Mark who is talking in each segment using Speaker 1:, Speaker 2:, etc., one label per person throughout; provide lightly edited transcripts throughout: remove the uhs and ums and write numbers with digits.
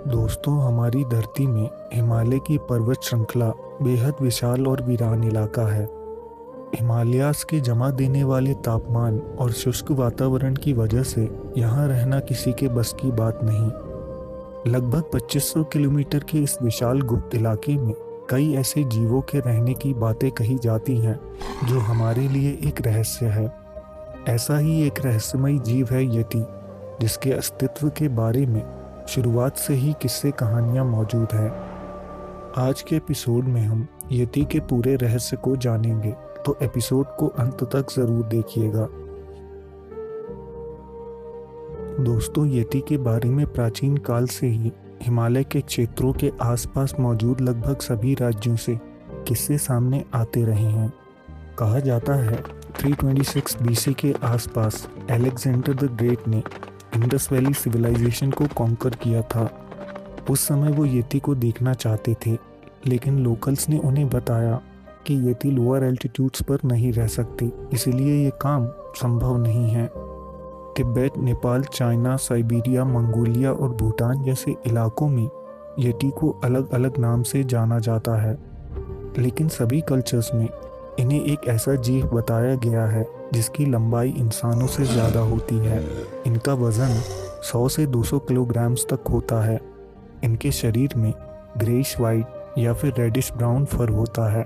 Speaker 1: दोस्तों, हमारी धरती में हिमालय की पर्वत श्रृंखला बेहद विशाल और वीरान इलाका है। हिमालयास के जमा देने वाले तापमान और शुष्क वातावरण की वजह से यहाँ रहना किसी के बस की बात नहीं। लगभग 2500 किलोमीटर के इस विशाल गुप्त इलाके में कई ऐसे जीवों के रहने की बातें कही जाती हैं जो हमारे लिए एक रहस्य है। ऐसा ही एक रहस्यमयी जीव है यति, जिसके अस्तित्व के बारे में शुरुआत से ही किस्से कहानियां मौजूद हैं। आज के एपिसोड में हम यति के पूरे रहस्य को जानेंगे, तो एपिसोड को अंत तक जरूर देखिएगा। दोस्तों, यति के बारे में प्राचीन काल से ही हिमालय के क्षेत्रों के आसपास मौजूद लगभग सभी राज्यों से किस्से सामने आते रहे हैं। कहा जाता है 326 बीसी के आसपास अलेक्जेंडर द ग्रेट ने इंडस वैली सिविलाइजेशन को कॉन्कर किया था। उस समय वो यति को देखना चाहते थे, लेकिन लोकल्स ने उन्हें बताया कि यति लोअर एल्टीट्यूड्स पर नहीं रह सकते, इसलिए ये काम संभव नहीं है। Tibet, Nepal, China, Siberia, Mongolia और भूटान जैसे इलाकों में यति को अलग अलग नाम से जाना जाता है, लेकिन सभी कल्चर्स में इन्हें एक ऐसा जीव बताया गया है जिसकी लंबाई इंसानों से ज़्यादा होती है। इनका वज़न 100 से 200 किलोग्राम्स तक होता है। इनके शरीर में ग्रेइश वाइट या फिर रेडिश ब्राउन फर होता है।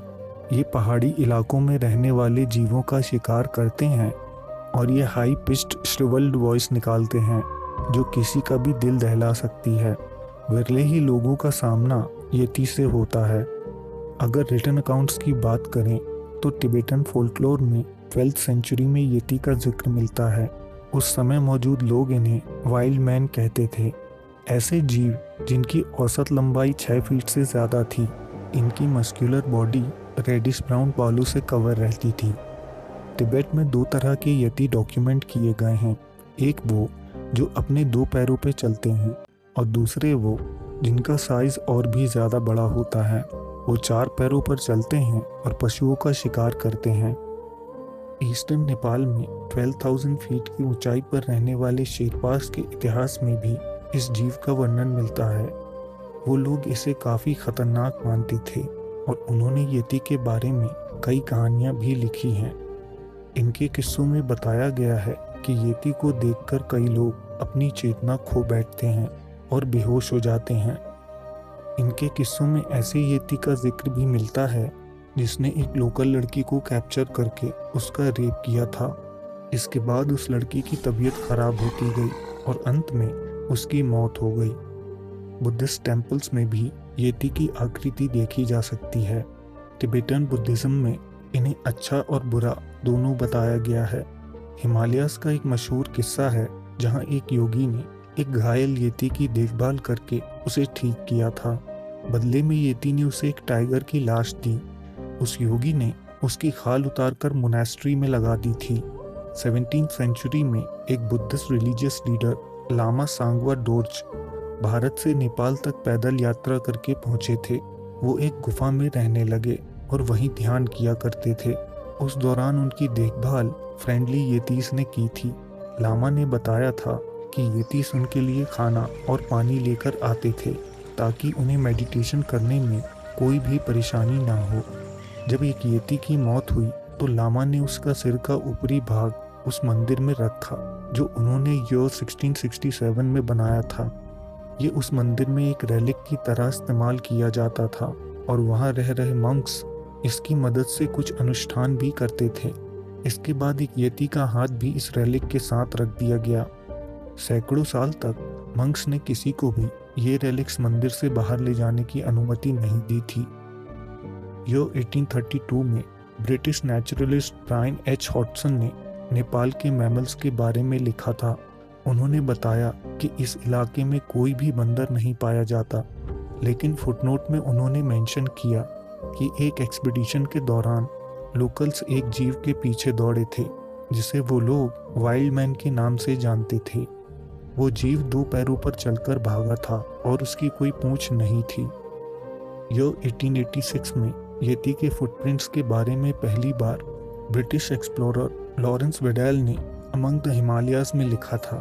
Speaker 1: ये पहाड़ी इलाकों में रहने वाले जीवों का शिकार करते हैं और ये हाई पिच्ड श्रिवल्ड वॉइस निकालते हैं जो किसी का भी दिल दहला सकती है। विरले ही लोगों का सामना यति से होता है। अगर रिटन अकाउंट्स की बात करें तो टिबेटन फोल्कलोर में 12th सेंचुरी में यति का जिक्र मिलता है। उस समय मौजूद लोग इन्हें वाइल्ड मैन कहते थे। ऐसे जीव जिनकी औसत लंबाई 6 फीट से ज़्यादा थी। इनकी मस्कुलर बॉडी रेडिश ब्राउन बालों से कवर रहती थी। तिब्बत में 2 तरह के यति डॉक्यूमेंट किए गए हैं। एक वो जो अपने 2 पैरों पे चलते हैं और दूसरे वो जिनका साइज और भी ज़्यादा बड़ा होता है। वो 4 पैरों पर चलते हैं और पशुओं का शिकार करते हैं। ईस्टर्न नेपाल में 12,000 फीट की ऊंचाई पर रहने वाले शेरपास के इतिहास में भी इस जीव का वर्णन मिलता है। वो लोग इसे काफ़ी खतरनाक मानते थे और उन्होंने यति के बारे में कई कहानियां भी लिखी हैं। इनके किस्सों में बताया गया है कि यति को देखकर कई लोग अपनी चेतना खो बैठते हैं और बेहोश हो जाते हैं। इनके किस्सों में ऐसे यति का जिक्र भी मिलता है जिसने एक लोकल लड़की को कैप्चर करके उसका रेप किया था। इसके बाद उस लड़की की तबीयत खराब होती गई और अंत में उसकी मौत हो गई। बुद्धिस्ट टेम्पल्स में भी यति की आकृति देखी जा सकती है। तिब्बतन बुद्धिज्म में इन्हें अच्छा और बुरा दोनों बताया गया है। हिमालयास का एक मशहूर किस्सा है जहां एक योगी ने एक घायल यति की देखभाल करके उसे ठीक किया था। बदले में यति ने उसे एक टाइगर की लाश दी। उस योगी ने उसकी खाल उतारकर मोनेस्ट्री में लगा दी थी। 17th सेंचुरी में एक Buddhist religious leader lama Sangwa Dorje Bharat से नेपाल तक पैदल यात्रा करके पहुंचे थे। वो एक गुफा में रहने लगे और वहीं ध्यान किया करते थे। उस दौरान उनकी देखभाल फ्रेंडली यतीस ने की थी। लामा ने बताया था कि यतीस उनके लिए खाना और पानी लेकर आते थे ताकि उन्हें मेडिटेशन करने में कोई भी परेशानी ना हो। जब एक यति की मौत हुई तो लामा ने उसका सिर का ऊपरी भाग उस मंदिर में रखा जो उन्होंने ईयर 1667 में बनाया था। ये उस मंदिर में एक रेलिक की तरह इस्तेमाल किया जाता था और वहाँ रह रहे मंक्स इसकी मदद से कुछ अनुष्ठान भी करते थे। इसके बाद एक यति का हाथ भी इस रेलिक के साथ रख दिया गया। सैकड़ों साल तक मंक्स ने किसी को भी ये रेलिक्स मंदिर से बाहर ले जाने की अनुमति नहीं दी थी। यो 1832 में ब्रिटिश नेचुरलिस्ट ब्रायन एच हॉटसन ने नेपाल के मैमल्स के बारे में लिखा था। उन्होंने बताया कि इस इलाके में कोई भी बंदर नहीं पाया जाता, लेकिन फुटनोट में उन्होंने मेंशन किया कि एक एक्सपीडिशन के दौरान लोकल्स एक जीव के पीछे दौड़े थे जिसे वो लोग वाइल्ड मैन के नाम से जानते थे। वो जीव 2 पैरों पर चलकर भागा था और उसकी कोई पूंछ नहीं थी। यो 1886 में यति के फुटप्रिंट्स के बारे में पहली बार ब्रिटिश एक्सप्लोरर लॉरेंस वेडेल ने अमंग द हिमालयाज में लिखा था।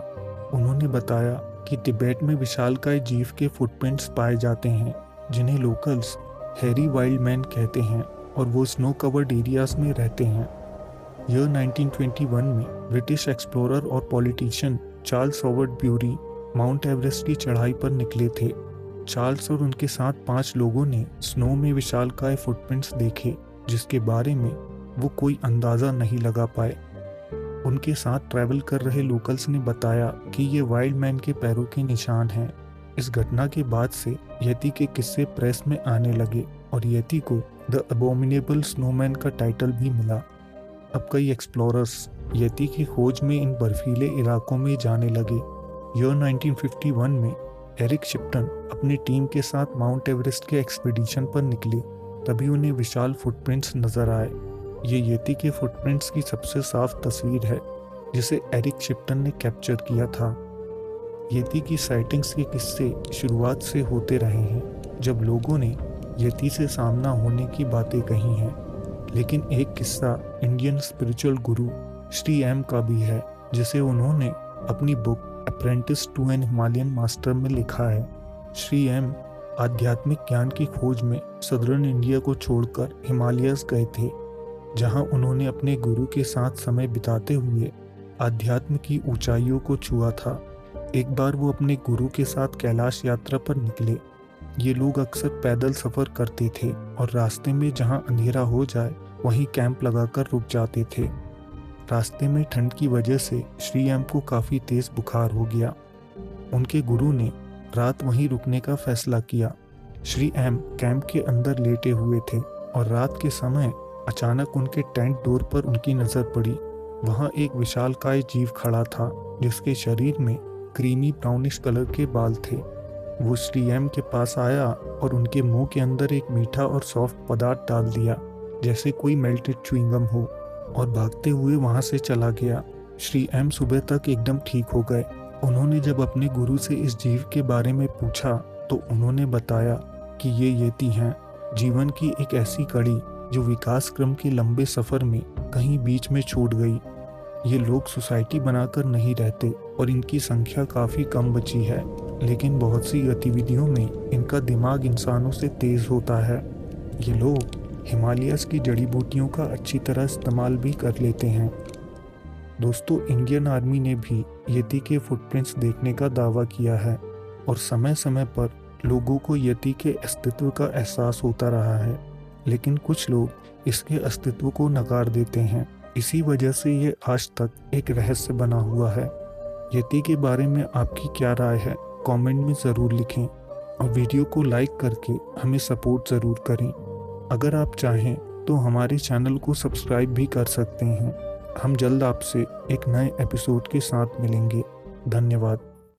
Speaker 1: उन्होंने बताया कि तिब्बत में विशालकाय जीव के फुटप्रिंट्स पाए जाते हैं जिन्हें लोकल्स हैरी वाइल्ड मैन कहते हैं और वो स्नो कवर्ड एरियाज में रहते हैं। यह 1921 में ब्रिटिश एक्सप्लोरर और politician Charles Howard bury mount Everest की चढ़ाई पर निकले थे। चार्ल्स और उनके साथ 5 लोगों ने स्नो में विशालकाय फुटप्रिंट्स देखे जिसके बारे में वो कोई अंदाज़ा नहीं लगा पाए। उनके साथ ट्रैवल कर रहे लोकल्स ने बताया कि ये वाइल्ड मैन के पैरों के निशान हैं। इस घटना के बाद से यति के किस्से प्रेस में आने लगे और यति को द अबोमिनेबल स्नोमैन का टाइटल भी मिला। अब कई एक्सप्लोरर्स यति की खोज में इन बर्फीले इलाकों में जाने लगे। यह 1951 में एरिक शिप्टन अपनी टीम के साथ माउंट एवरेस्ट के एक्सपीडिशन पर निकले। तभी उन्हें विशाल फुटप्रिंट्स नजर आए। ये यति के फुटप्रिंट्स की सबसे साफ तस्वीर है जिसे एरिक शिप्टन ने कैप्चर किया था। यति की साइटिंग्स के किस्से शुरुआत से होते रहे हैं जब लोगों ने यति से सामना होने की बातें कही हैं, लेकिन एक किस्सा इंडियन स्पिरिचुअल गुरु श्री एम का भी है जिसे उन्होंने अपनी book apprentice to an Himalayan master में लिखा है। श्री एम आध्यात्मिक ज्ञान की खोज में सदर्न इंडिया को छोड़कर हिमालयस गए थे, जहां उन्होंने अपने गुरु के साथ समय बिताते हुए आध्यात्म की ऊंचाइयों को छुआ था। एक बार वो अपने गुरु के साथ कैलाश यात्रा पर निकले। ये लोग अक्सर पैदल सफर करते थे और रास्ते में जहां अंधेरा हो जाए वहीं कैंप लगाकर रुक जाते थे। रास्ते में ठंड की वजह से श्री एम को काफ़ी तेज बुखार हो गया। उनके गुरु ने रात वहीं रुकने का फैसला किया। श्री एम कैंप के अंदर लेटे हुए थे और रात के समय अचानक उनके टेंट डोर पर उनकी नज़र पड़ी। वहाँ एक विशालकाय जीव खड़ा था जिसके शरीर में क्रीमी ब्राउनिश कलर के बाल थे। वो श्री एम के पास आया और उनके मुंह के अंदर एक मीठा और सॉफ्ट पदार्थ डाल दिया जैसे कोई मेल्टेड च्युइंगम हो और भागते हुए वहां से चला गया। श्री एम सुबह तक एकदम ठीक हो गए। उन्होंने जब अपने गुरु से इस जीव के बारे में पूछा तो उन्होंने बताया कि ये यति हैं, जीवन की एक ऐसी कड़ी जो विकास क्रम के लंबे सफर में कहीं बीच में छूट गई। ये लोग सोसाइटी बनाकर नहीं रहते और इनकी संख्या काफ़ी कम बची है, लेकिन बहुत सी गतिविधियों में इनका दिमाग इंसानों से तेज होता है। ये लोग हिमालयस की जड़ी बूटियों का अच्छी तरह इस्तेमाल भी कर लेते हैं। दोस्तों, इंडियन आर्मी ने भी यति के फुटप्रिंट्स देखने का दावा किया है और समय समय पर लोगों को यति के अस्तित्व का एहसास होता रहा है, लेकिन कुछ लोग इसके अस्तित्व को नकार देते हैं। इसी वजह से ये आज तक एक रहस्य बना हुआ है। यति के बारे में आपकी क्या राय है, कमेंट में ज़रूर लिखें और वीडियो को लाइक करके हमें सपोर्ट ज़रूर करें। अगर आप चाहें तो हमारे चैनल को सब्सक्राइब भी कर सकते हैं। हम जल्द आपसे एक नए एपिसोड के साथ मिलेंगे। धन्यवाद।